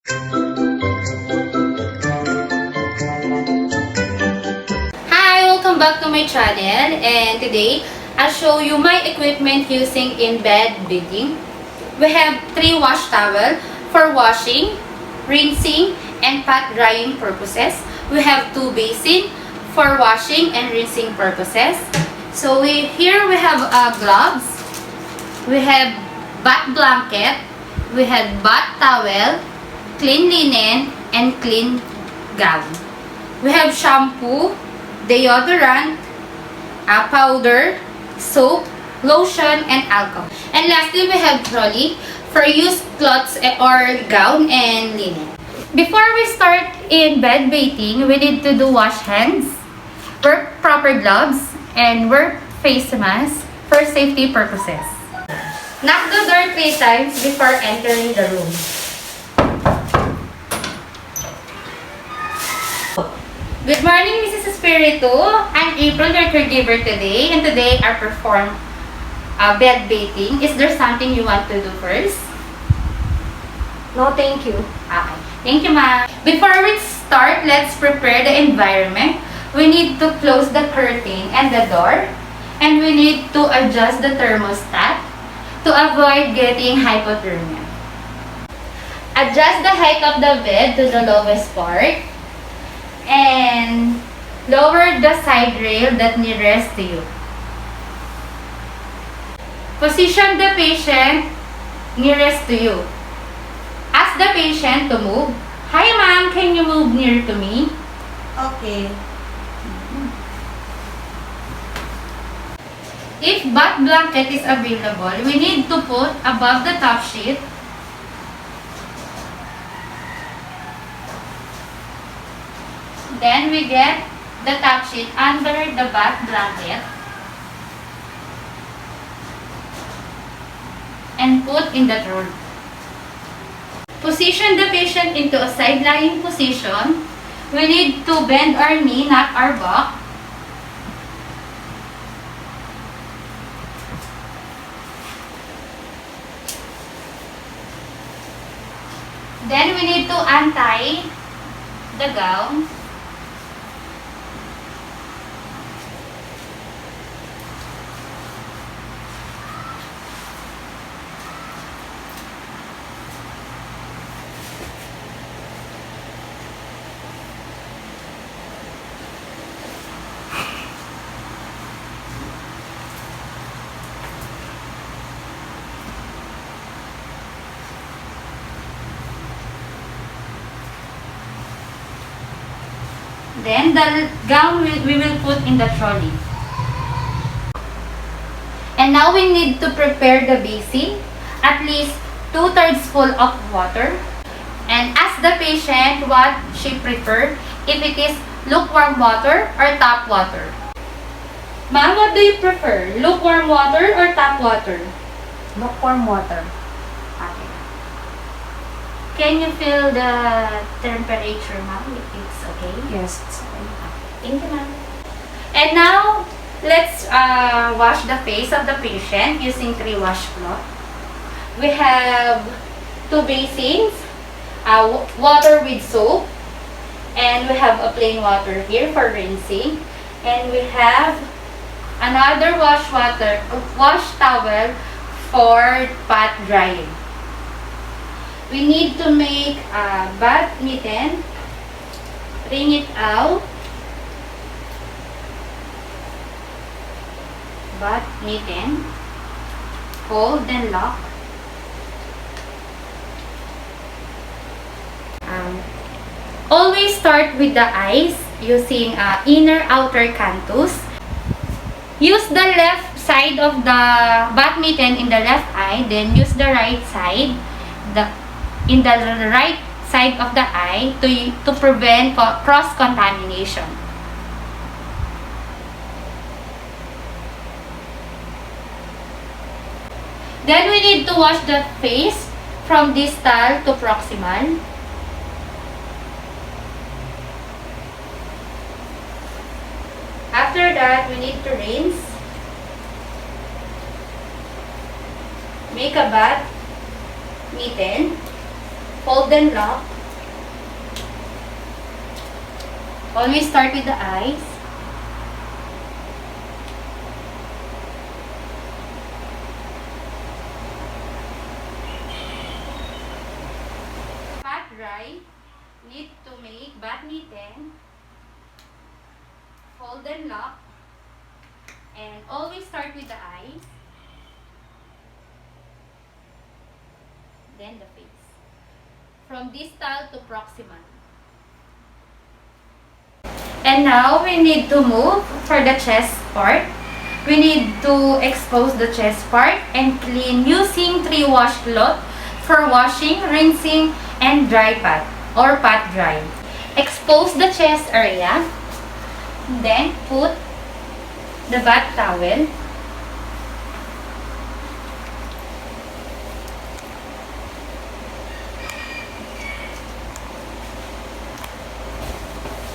Hi, welcome back to my channel, and today I'll show you my equipment using in bed bathing. We have 3 wash towel for washing, rinsing, and pat drying purposes. We have 2 basin for washing and rinsing purposes. So here we have gloves, we have bath blanket, we have bath towel, clean linen, and clean gown. We have shampoo, deodorant, powder, soap, lotion, and alcohol. And lastly, we have trolley for used clothes or gown and linen. Before we start in bed bathing, we need to do wash hands, wear proper gloves, and wear face mask for safety purposes. Knock the door 3 times before entering the room. Good morning, Mrs. Espiritu. I'm April, your caregiver today, and today I perform bed bathing. Is there something you want to do first? No, thank you. Okay. Thank you, ma'am. Before we start, let's prepare the environment. We need to close the curtain and the door, and we need to adjust the thermostat to avoid getting hypothermia. Adjust the height of the bed to the lowest part, and lower the side rail that nearest to you. Position the patient nearest to you. Ask the patient to move. Hi ma'am, can you move near to me? Okay. If bath blanket is available, we need to put above the top sheet. Then we get the top sheet under the bath blanket and put in the drawer. Position the patient into a side-lying position. We need to bend our knee, not our back. Then we need to untie the gown. Then the gown we will put in the trolley. And now we need to prepare the basin, at least 2/3 full of water. And ask the patient what she prefers, if it is lukewarm water or tap water. Ma'am, what do you prefer? Lukewarm water or tap water? Lukewarm water. Okay. Can you feel the temperature, ma'am? If it's okay? Yes, it's okay. Thank you, ma'am. And now, let's wash the face of the patient using 3 washcloths. We have 2 basins, water with soap, and we have a plain water here for rinsing. And we have another wash towel for pat drying. We need to make a bath mitten, wring it out, bath mitten, hold and lock. Always start with the eyes using inner outer canthus. Use the left side of the bath mitten in the left eye, then use the right side in the right side of the eye to prevent cross-contamination. Then we need to wash the face from distal to proximal. After that, we need to rinse. Make a bath mitten. Fold and lock. Always start with the eyes. Pat dry. Need to make badminton. Fold and lock. And always start with the eyes. Then the face. From distal to proximal. And now we need to move for the chest part. We need to expose the chest part and clean using 3 washcloth for washing, rinsing, and dry pat or pat dry. Expose the chest area. Then put the bath towel.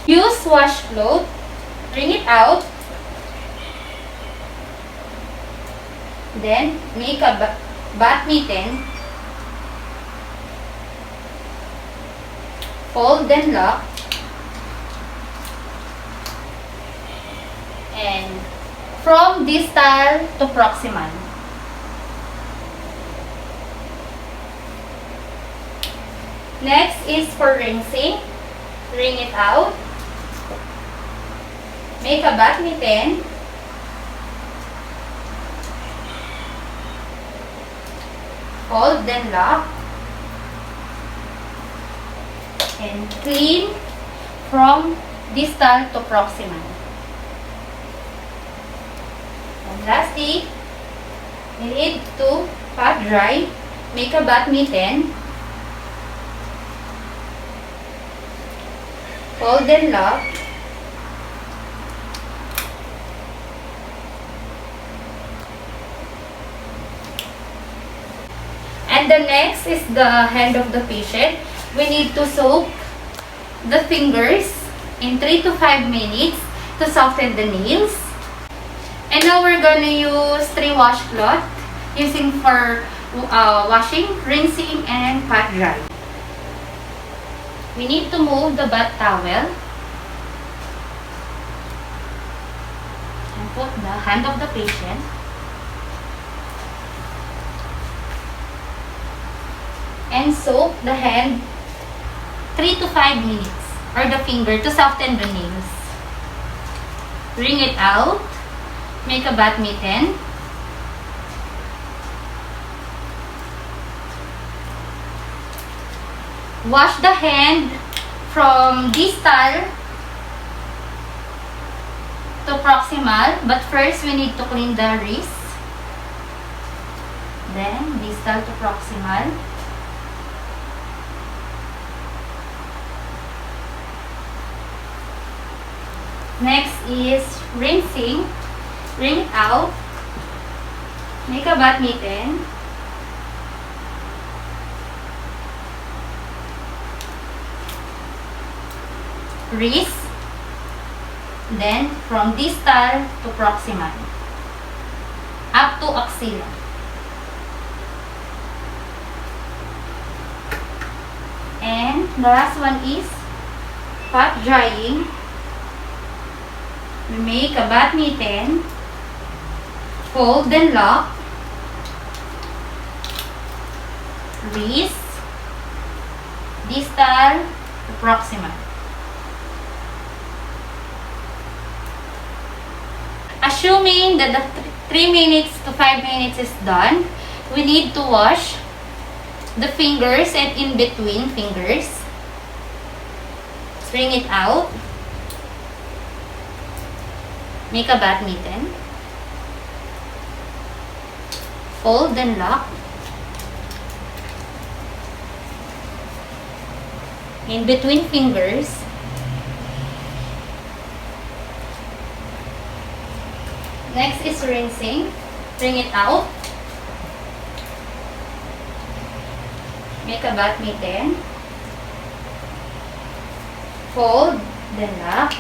Use washcloth, wring it out, then make a bath mitten, fold and lock, and from distal to proximal. Next is for rinsing. Wring it out. Make a bath mitten. Fold then lock. And clean from distal to proximal. And lastly, we need to pat dry. Make a bath mitten. Fold and lock. And the next is the hand of the patient. We need to soak the fingers in 3 to 5 minutes to soften the nails. And now we're gonna use 3 washcloth using for washing, rinsing, and pat dry. We need to move the bath towel and put the hand of the patient. And soak the hand 3 to 5 minutes or the finger to soften the nails. Wring it out. Make a bath mitten. Wash the hand from distal to proximal, but first we need to clean the wrist. Then distal to proximal. Next is rinsing. Wring it out. Make a bath mitten. Wrist. Then from distal to proximal. Up to axilla. And the last one is pat drying. We make a bath mitten, fold and lock, wrist, distal to proximal. Assuming that the 3 minutes to 5 minutes is done, we need to wash the fingers and in between fingers. Wring it out. Make a bath mitten. Fold and lock. In between fingers. Next is rinsing. Wring it out. Make a bath mitten. Fold, then lock.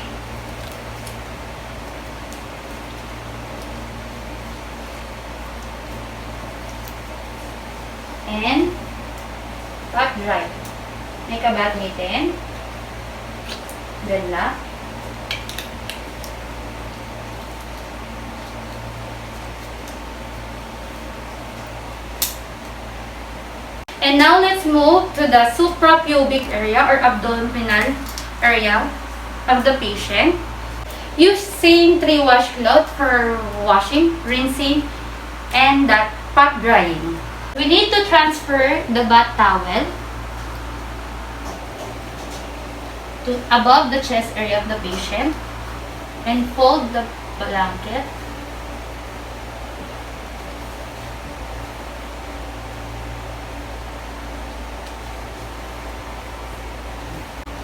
And pat dry. Make a bath mitten. Then lock. And now let's move to the suprapubic area or abdominal area of the patient. Using 3 washcloths for washing, rinsing, and that pot drying. We need to transfer the bath towel to above the chest area of the patient and fold the blanket.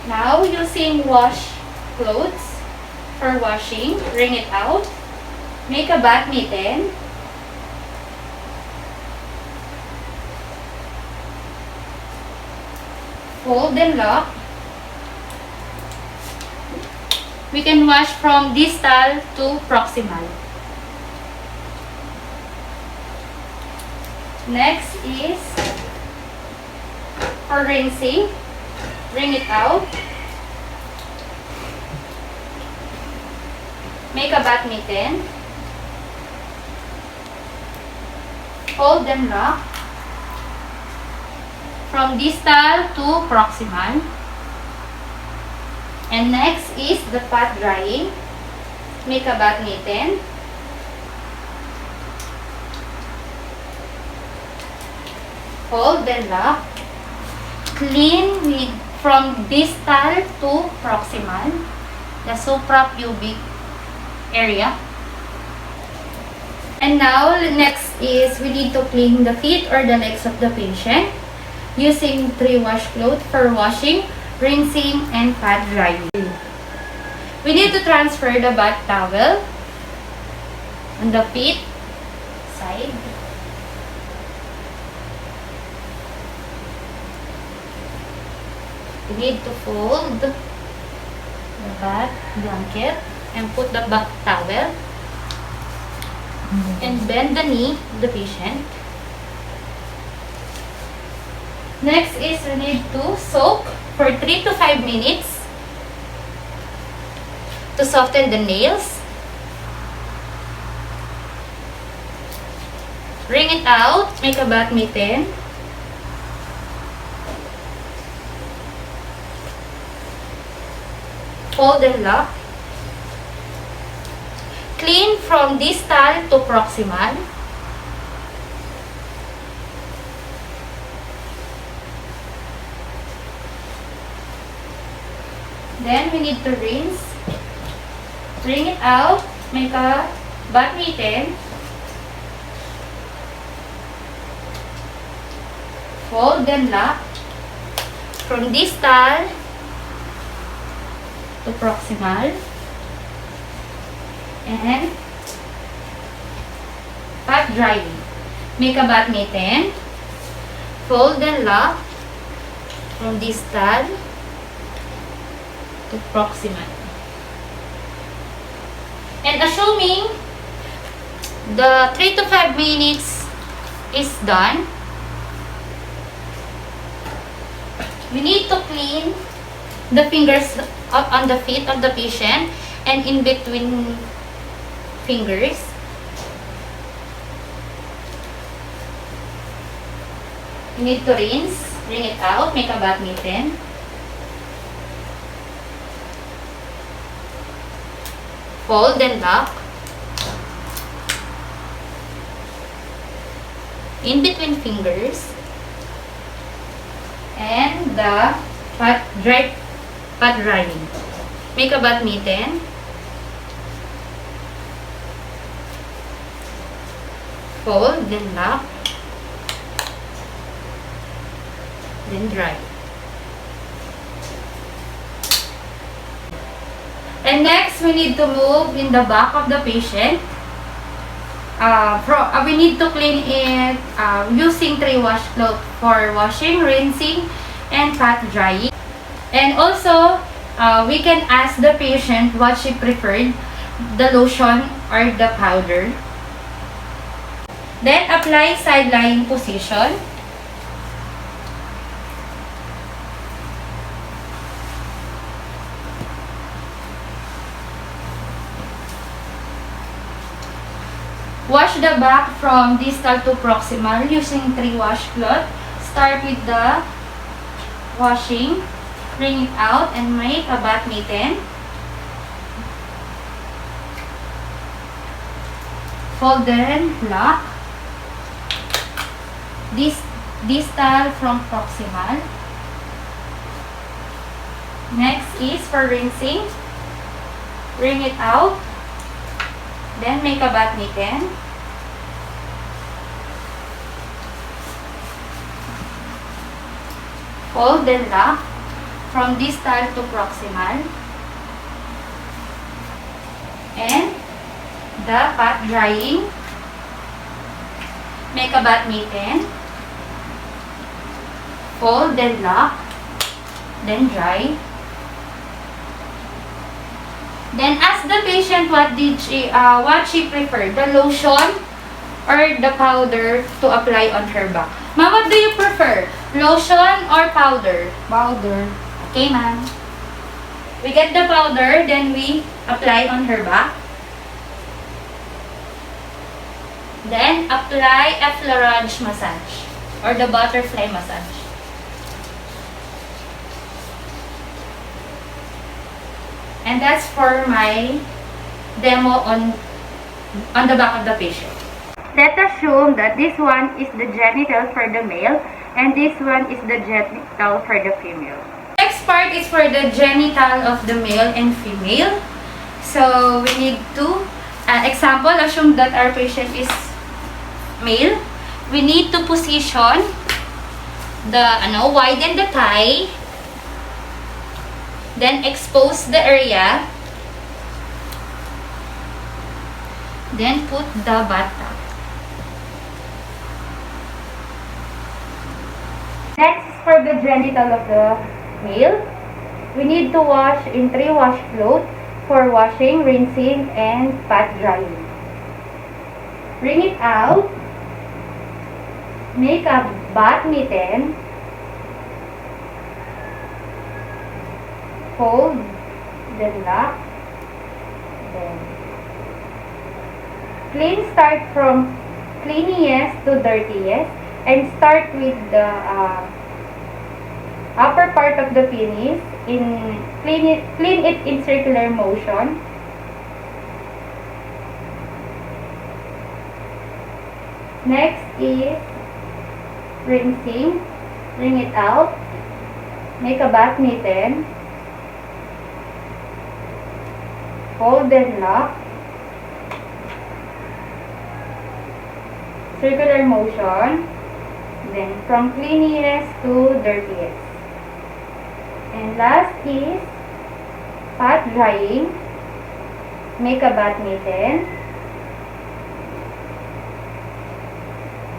Now, using wash clothes for washing, wring it out, make a bath mitten, fold and lock. We can wash from distal to proximal. Next is for rinsing. Wring it out. Make a bath mitten. Fold and lock. From distal to proximal. And next is the pot drying. Make a bath mitten. Fold and lock. Clean with from distal to proximal, the suprapubic area. And now, next is we need to clean the feet or the legs of the patient using 3 washcloths for washing, rinsing, and pat drying. We need to transfer the bath towel on the feet side. We need to fold the bath blanket and put the bath towel and bend the knee of the patient. Next is we need to soak for 3 to 5 minutes to soften the nails. Wring it out, make a bath mitten. Fold and lock. Clean from distal to proximal. Then we need to rinse. Wring it out, make a bath mitten. Fold and lock. From distal to proximal, and pat drying. Make a bath mitten, fold and lock from distal to proximal. And assuming the 3 to 5 minutes is done, we need to clean the fingers on the feet of the patient and in between fingers. You need to rinse, wring it out, make a bath mitten. Fold and lock. In between fingers. And the pat drying. Make a bath mitten. Fold, then lock. Then dry. And next, we need to move in the back of the patient. We need to clean it using 3 washcloths for washing, rinsing, and pat drying. And also, we can ask the patient what she preferred, the lotion or the powder. Then, apply side lying position. Wash the back from distal to proximal using 3 washcloths. start with the washing. Wring it out and make a bath mitten. Fold and lock. Distal from proximal. Next is for rinsing. Wring it out. Then make a bath mitten. Fold and lock from distal to proximal. And the pat drying. Make a bath mitten. Fold and lock. Then dry. Then ask the patient what she preferred, the lotion or the powder to apply on her back. Ma'am, what do you prefer? Lotion or powder? Powder. Okay, ma'am. We get the powder, then we apply on her back. Then apply a Florage massage or the butterfly massage. And that's for my demo on the back of the patient. Let's assume that this one is the genital for the male and this one is the genital for the female. Next part is for the genital of the male and female. So we need to, example, assume that our patient is male. We need to position widen the thigh. Then expose the area. Then put the bathtub. Next is for the genital of the male. We need to wash in 3 washcloths for washing, rinsing, and pat drying. Wring it out. Make a bath mitten. Fold, then lock, then clean. Start from cleanest to dirtiest and start with the upper part of the penis. Clean it in circular motion. Next is rinsing. Wring it out. Make a bath mitten. Fold and lock. Circular motion. Then from cleanest to dirtiest. And last is pat drying. Make a bath mitten.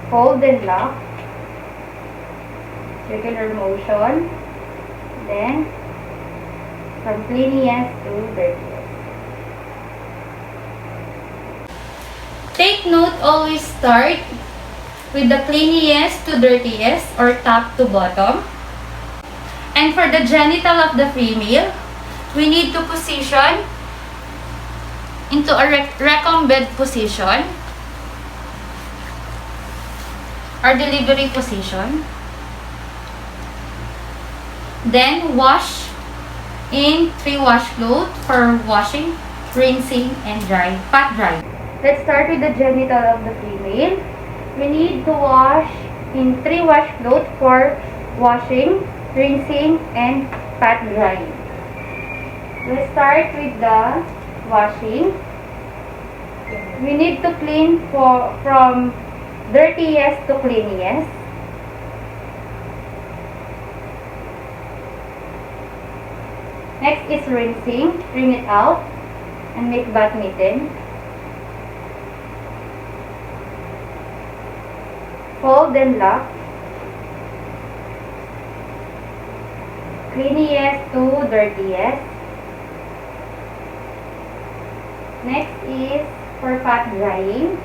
Fold and lock. Circular motion. Then from cleanest to dirtiest. Take note, always start with the cleanest to dirtiest or top to bottom. And for the genital of the female, we need to position into a recumbent position or delivery position. Then wash in 3 washcloths for washing, rinsing, and pat dry. Let's start with the genital of the female. We need to wash in 3 washcloths for washing, rinsing, and pat drying. We'll start with the washing. We need to clean from dirtiest to cleanest. Next is rinsing. Wring it out and make bath mitten. Fold and lock. Cleanest to dirtiest. Next is for pat drying.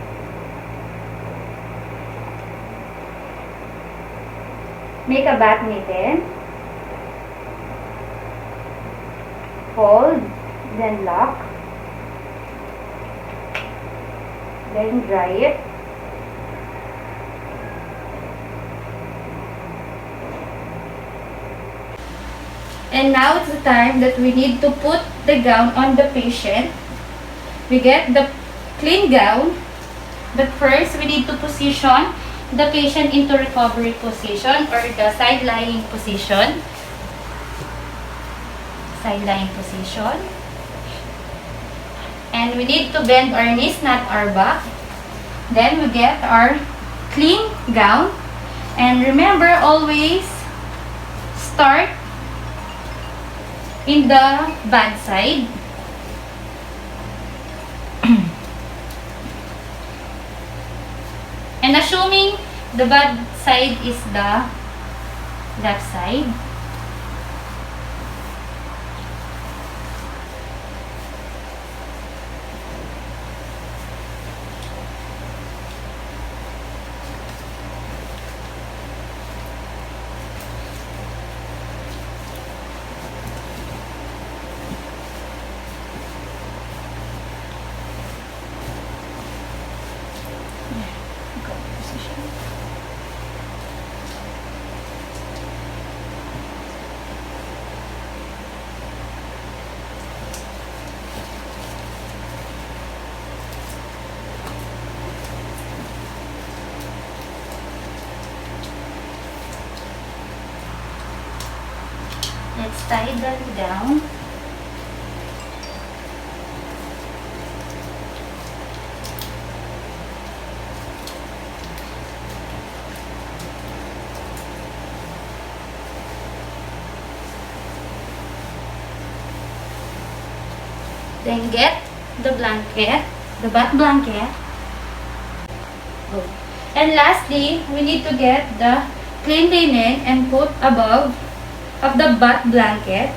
Make a bath mitten. Fold, then lock. Then dry it. And now it's the time that we need to put the gown on the patient. We get the clean gown, but first we need to position the patient into recovery position or the side lying position. Side lying position. And we need to bend our knees, not our back. Then we get our clean gown. And remember, always start in the bad side. And assuming the bad side is the left side. Let's tie that down. Then get the blanket, the bath blanket. Oh. And lastly, we need to get the clean linen and put above of the bath blanket.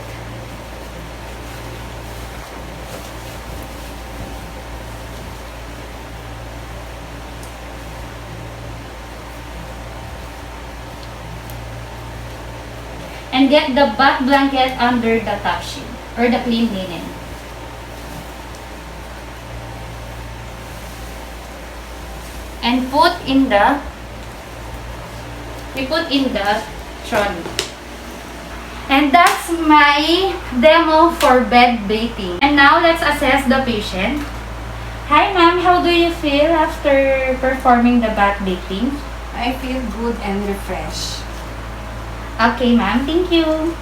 And get the bath blanket under the top sheet or the clean linen. And we put in the trolley. And that's my demo for bed bathing. And now let's assess the patient. Hi ma'am, how do you feel after performing the bath bathing? I feel good and refreshed. Okay ma'am, thank you.